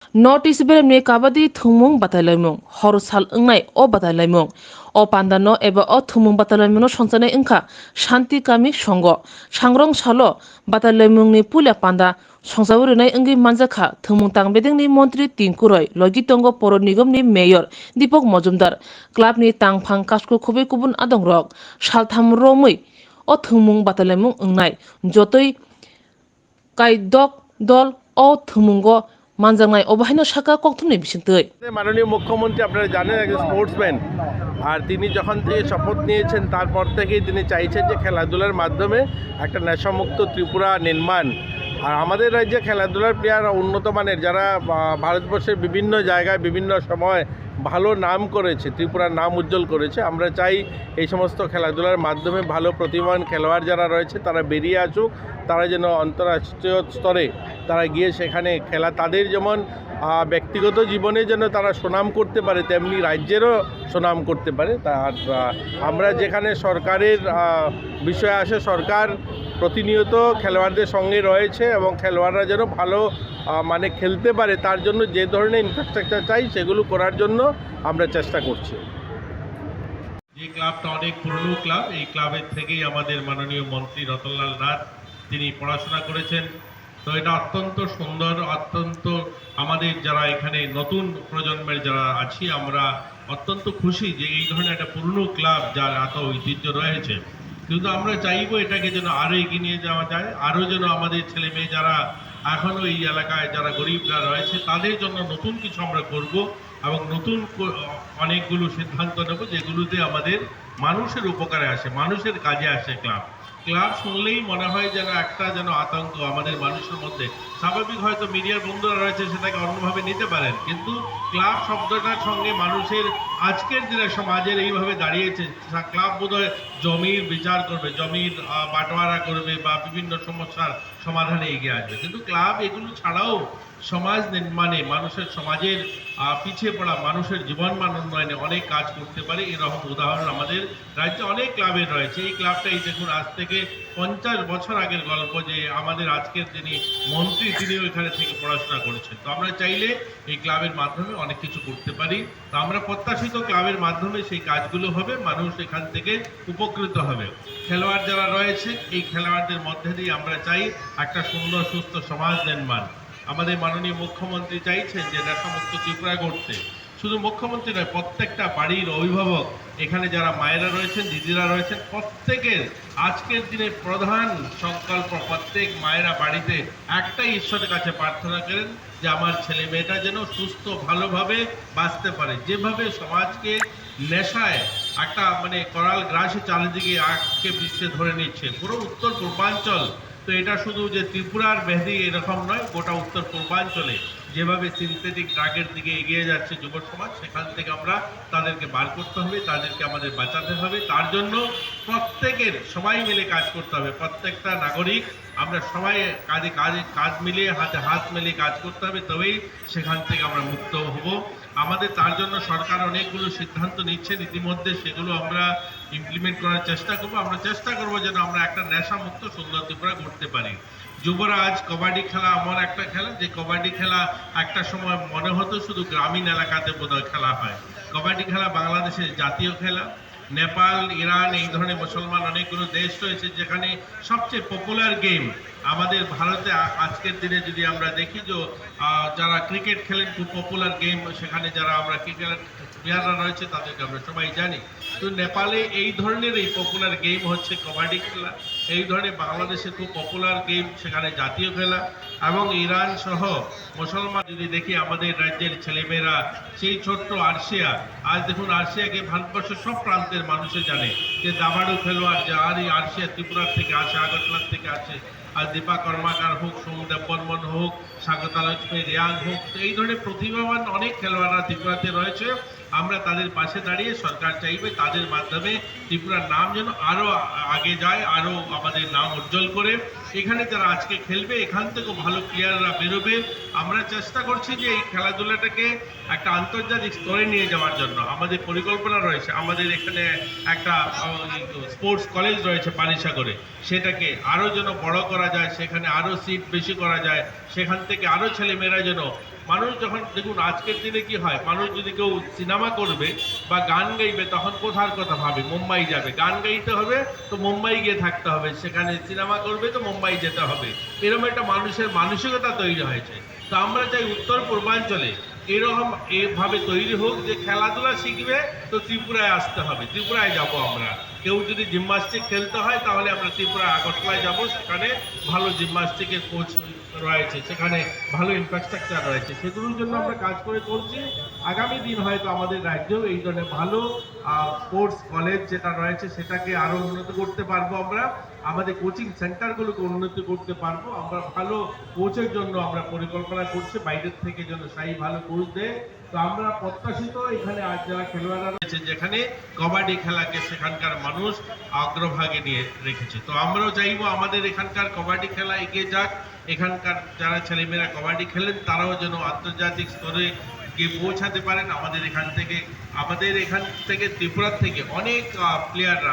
North East Beremni kabadi thumung batalaimung hor sal engnai o batalaimung o pandano eba o thumung batalaimung no songsanai engkha shanti kami songo sangrong salo batalaimung ni pula panda songsaburinai engi manjakha thumung tangbedeng ni montri Tingkuroi logi tongo poro nigom ni mayor Dipok Mojumdar club ni tangphang kasko khobai kubun adongrok saltham romui o thumung batalaimung engnai jotoi kaidok dol o thumungo মানজাংনাই অবহাইনো শাখা কক্থমনি বিসিংতৈ মাননীয় মুখ্যমন্ত্রী আপনারা জানেন একজন sportsman আর তিনি যখন থেকে শপথ নিয়েছেন তারপর থেকেই তিনি চাইছেন যে খেলাধুলার মাধ্যমে একটা নেশামুক্ত ত্রিপুরা নির্মাণ। আর আমাদের রাজ্যে খেলাধুলার প্লেয়ার উন্নত মানের যারা ভারতবর্ষের বিভিন্ন জায়গায় বিভিন্ন সময় ভালো নাম করেছে, ত্রিপুরার নাম উজ্জ্বল করেছে। আমরা চাই এই সমস্ত খেলাধুলার মাধ্যমে ভালো প্রতিভাবান খেলোয়াড় যারা রয়েছে তারা বেরিয়ে আসুক, তারা যেন আন্তঃরাষ্ট্রীয় স্তরে তারা গিয়ে সেখানে খেলা তাদের যেমন ব্যক্তিগত জীবনে যেন তারা সুনাম করতে পারে তেমনি রাজ্যেরও সুনাম করতে পারে। আর আমরা যেখানে সরকারের বিষয় আসে, সরকার প্রতিনিয়ত খেলোয়াড়দের সঙ্গে রয়েছে এবং খেলোয়াড়রা যেন ভালো মানে খেলতে পারে তার জন্য যে ধরনের ইনফ্রাস্ট্রাকচার চাই সেগুলো করার জন্য আমরা চেষ্টা করছি। যে ক্লাবটা অনেক পুরনো ক্লাব, এই ক্লাবের থেকেই আমাদের মাননীয় মন্ত্রী রতনলাল নাথ তিনি পড়াশোনা করেছেন। তো এটা অত্যন্ত সুন্দর, অত্যন্ত আমাদের যারা এখানে নতুন প্রজন্মের যারা আছি আমরা অত্যন্ত খুশি যে এই ধরনের একটা পুরনো ক্লাব যার এত ঐতিহ্য রয়েছে। কিন্তু আমরা চাইবো এটাকে যেন আরও এগিয়ে নিয়ে যাওয়া যায়, আরও যেন আমাদের ছেলে মেয়ে যারা এখনও এই এলাকায় যারা গরিবরা রয়েছে তাদের জন্য নতুন কিছু আমরা করব এবং নতুন অনেকগুলো সিদ্ধান্ত নেব যেগুলোতে আমাদের মানুষের উপকারে আসে, মানুষের কাজে আসে। ক্লাব শুনলেই মনে হয় যেন একটা যেন আতঙ্ক আমাদের মানুষের মধ্যে। স্বাভাবিক হয়তো মিডিয়ার বন্ধুরা রয়েছে সেটাকে অন্যভাবে নিতে পারেন, কিন্তু ক্লাব শব্দটার সঙ্গে মানুষের আজকের দিনে সমাজের এইভাবে দাঁড়িয়েছে। ক্লাব বোধহয় জমির বিচার করবে, জমির বাটোয়ারা করবে বা বিভিন্ন সমস্যার সমাধানে এগিয়ে আসবে, কিন্তু ক্লাব এগুলো ছাড়াও সমাজ নির্মাণে মানুষের সমাজের পিছিয়ে পড়া মানুষের জীবনমান উন্নয়নে অনেক কাজ করতে পারে। এরকম উদাহরণ আমাদের রাজ্যে অনেক ক্লাবের রয়েছে। এই ক্লাবটাই দেখুন আজ থেকে 50 বছর আগের গল্প, যে আমাদের আজকের যিনি মন্ত্রী তিনিও এখানে থেকে পড়াশোনা করেছেন। তো আমরা চাইলে এই ক্লাবের মাধ্যমে অনেক কিছু করতে পারি। তো আমরা প্রত্যাশিত ক্লাবের মাধ্যমে সেই কাজগুলো হবে, মানুষ এখান থেকে উপকৃত হবে। খেলোয়াড় যারা রয়েছে এই খেলোয়াড়দের মধ্যে দিয়ে আমরা চাই একটা সুন্দর সুস্থ সমাজ নির্মাণ। আমাদের মাননীয় মুখ্যমন্ত্রী চাইছেন যে নেশামুক্ত ত্রিপুরা করতে। শুধু মুখ্যমন্ত্রী নয়, প্রত্যেকটা বাড়ির অভিভাবক এখানে যারা মায়েরা রয়েছেন, দিদিরা রয়েছেন, প্রত্যেকের আজকের দিনে প্রধান সংকল্প প্রত্যেক মায়েরা বাড়িতে একটাই ঈশ্বরের কাছে প্রার্থনা করেন যে আমার ছেলে মেয়েটা যেন সুস্থ ভালোভাবে বাঁচতে পারে। যেভাবে সমাজকে নেশায় একটা মানে করাল গ্রাসে চারিদিকে আটকে পিছিয়ে ধরে নিচ্ছে পুরো উত্তর পূর্বাঞ্চল। তো এটা শুধু যে ত্রিপুরার ব্যাধি এরকম নয়, গোটা উত্তর পূর্বাঞ্চলে যেভাবে সিনথেটিক ড্রাগের দিকে এগিয়ে যাচ্ছে যুব সমাজ, সেখান থেকে আমরা তাদেরকে বার করতে হবে, তাদেরকে আমাদের বাঁচাতে হবে। তার জন্য প্রত্যেকের সবাই মিলে কাজ করতে হবে। প্রত্যেকটা নাগরিক আমরা সবাই কাজ মিলিয়ে হাতে হাত মিলিয়ে কাজ করতে হবে, তবেই সেখান থেকে আমরা মুক্ত হব। আমাদের তার জন্য সরকার অনেকগুলো সিদ্ধান্ত নিচ্ছেন ইতিমধ্যে, সেগুলো আমরা ইমপ্লিমেন্ট করার চেষ্টা করব। আমরা চেষ্টা করব যেন আমরা একটা নেশামুক্ত সুন্দর ত্রিপুরা করতে পারি। যুবরাজ কবাডি খেলা এমন একটা খেলা যে কবাডি খেলা একটা সময় মনে হতো শুধু গ্রামীণ এলাকাতে বোধহয় খেলা হয়। কবাডি খেলা বাংলাদেশের জাতীয় খেলা। নেপাল, ইরান এই ধরনের মুসলমান অনেকগুলো দেশ রয়েছে যেখানে সবচেয়ে পপুলার গেম আমাদের ভারতে আজকের দিনে যদি আমরা দেখি যে যারা ক্রিকেট খেলেন খুব পপুলার গেম, সেখানে যারা আমরা ক্রিকেট প্লেয়াররা রয়েছে তাদেরকে আমরা সবাই জানি। তো নেপালে এই ধরনের এই পপুলার গেম হচ্ছে কবাডি খেলা। এই ধরনের বাংলাদেশে খুব পপুলার গেম সেখানে জাতীয় খেলা। এবং ইরান সহ মুসলমান যদি দেখি আমাদের রাজ্যের ছেলেমেয়েরা সেই ছোট্ট আর্শিয়া, আজ দেখুন আর্শিয়াকে ভারতবর্ষের সব প্রান্তের মানুষে জানে যে দাবাড়ু খেলোয়াড় যে আর এই আর্শিয়া ত্রিপুরার থেকে আসে, আগরতলার থেকে আসে। আর দীপা কর্মাকার হোক, সৌমদেব বর্মন হোক, স্বাগতা লক্ষ্মী রিয়াং হোক, এই ধরনের প্রতিভাবান অনেক খেলোয়াড়রা ত্রিপুরাতে রয়েছে। আমরা তাদের পাশে দাঁড়িয়ে সরকার চাইবে তাদের মাধ্যমে ত্রিপুরার নাম যেন আরও আগে যায়, আরও আমাদের নাম উজ্জ্বল করে। এখানে যারা আজকে খেলবে এখান থেকেও ভালো প্লেয়াররা বেরোবে। আমরা চেষ্টা করছি যে এই খেলাধুলাটাকে একটা আন্তর্জাতিক স্তরে নিয়ে যাওয়ার জন্য আমাদের পরিকল্পনা রয়েছে। আমাদের এখানে একটা স্পোর্টস কলেজ রয়েছে পানিসাগরে, সেটাকে আরও যেন বড় করা যায়, সেখানে আরও সিট বেশি করা যায়, সেখান থেকে আরও ছেলেমেয়েরা যেন মানুষ যখন দেখুন আজকের দিনে কি হয়, মানুষ যদি কেউ সিনেমা করবে বা গান গাইবে তখন কোথার কথা ভাবে, মুম্বাই যাবে, গান গাইতে হবে তো মুম্বাই গিয়ে থাকতে হবে, সেখানে সিনেমা করবে তো মুম্বাই যেতে হবে, এরকম একটা মানুষের মানসিকতা তৈরি হয়েছে। তো আমরা চাই উত্তর পূর্বাঞ্চলে এরকম এভাবে তৈরি হোক যে খেলাধুলা শিখবে তো ত্রিপুরায় আসতে হবে, ত্রিপুরায় যাব আমরা। কেউ যদি জিমন্যাস্টিক খেলতে হয় তাহলে আমরা ত্রিপুরা আগরতলায় যাব, সেখানে ভালো জিমন্যাস্টিকের কোচ রয়েছে, সেখানে ভালো ইনফ্রাস্ট্রাকচার রয়েছে, সেগুলোর জন্য আমরা কাজ করে চলছি। আগামী দিন হয়তো আমাদের রাজ্যেও এই ধরনের ভালো স্পোর্টস কলেজ যেটা রয়েছে সেটাকে আরও উন্নত করতে পারবো আমরা, আমাদের কোচিং সেন্টারগুলোকে উন্নতি করতে পারবো আমরা, ভালো কোচের জন্য আমরা পরিকল্পনা করছি, বাইরের থেকে যেন সাই ভালো কোচ দেয়। তো আমরা প্রত্যাশিত এখানে আজ যারা খেলোয়াড়রা রয়েছে, যেখানে কবাডি খেলাকে সেখানকার মানুষ অগ্রভাগে নিয়ে রেখেছে, তো আমরাও চাইবো আমাদের এখানকার কবাডি খেলা এগিয়ে যাক, এখানকার যারা ছেলেমেয়েরা কবাডি খেলেন তারাও যেন আন্তর্জাতিক স্তরে গিয়ে পৌঁছাতে পারেন। আমাদের এখান থেকে ত্রিপুরা থেকে অনেক প্লেয়াররা